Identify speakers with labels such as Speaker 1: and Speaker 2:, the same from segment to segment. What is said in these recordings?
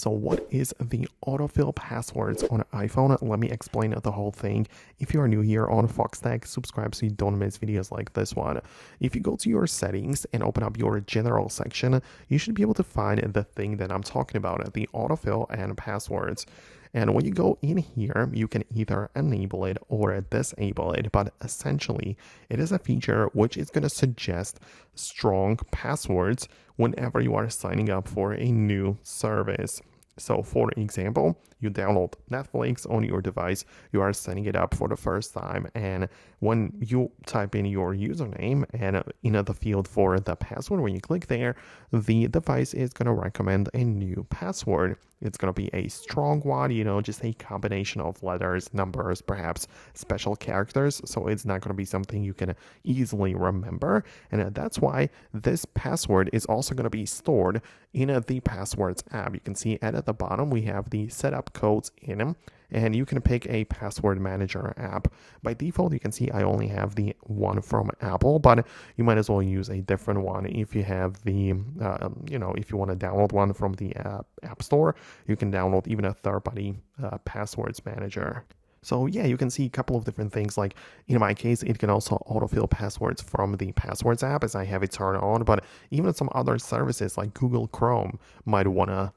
Speaker 1: So what is the autofill passwords on iPhone? Let me explain the whole thing. If you are new here on Foxtecc, subscribe so you don't miss videos like this one. If you go to your settings and open up your general section, you should be able to find the thing that I'm talking about, the autofill and passwords. And when you go in here, you can either enable it or disable it, but essentially it is a feature which is going to suggest strong passwords whenever you are signing up for a new service. So for example, you download Netflix on your device, you are setting it up for the first time, and when you type in your username and in the field for the password, when you click there, the device is going to recommend a new password. It's going to be a strong one, just a combination of letters, numbers, perhaps special characters. So it's not going to be something you can easily remember. And that's why this password is also going to be stored in the Passwords app. You can see at the bottom, we have the setup codes in them. And you can pick a password manager app. By default, you can see I only have the one from Apple, but you might as well use a different one if you have the, if you want to download one from the App Store, you can download even a third-party passwords manager. So yeah, you can see a couple of different things. Like in my case, it can also autofill passwords from the Passwords app as I have it turned on, but even some other services like Google Chrome might want to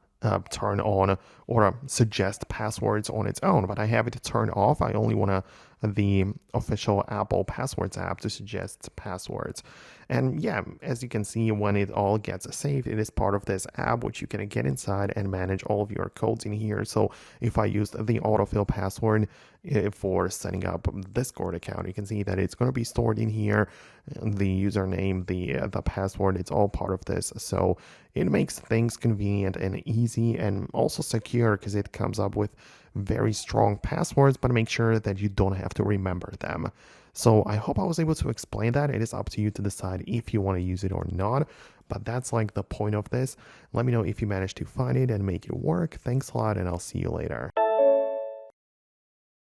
Speaker 1: turn on or suggest passwords on its own, but I have it turned off. I only want the official Apple Passwords app to suggest passwords. And yeah, as you can see, when it all gets saved, it is part of this app, which you can get inside and manage all of your codes in here. So if I used the autofill password for setting up Discord account, you can see that it's going to be stored in here. The username, the password, it's all part of this. So it makes things convenient and easy and also secure because it comes up with very strong passwords, but make sure that you don't have to remember them. So I hope I was able to explain that. It is up to you to decide if you want to use it or not, but that's like the point of this. Let me know if you managed to find it and make it work. Thanks a lot, and I'll see you later.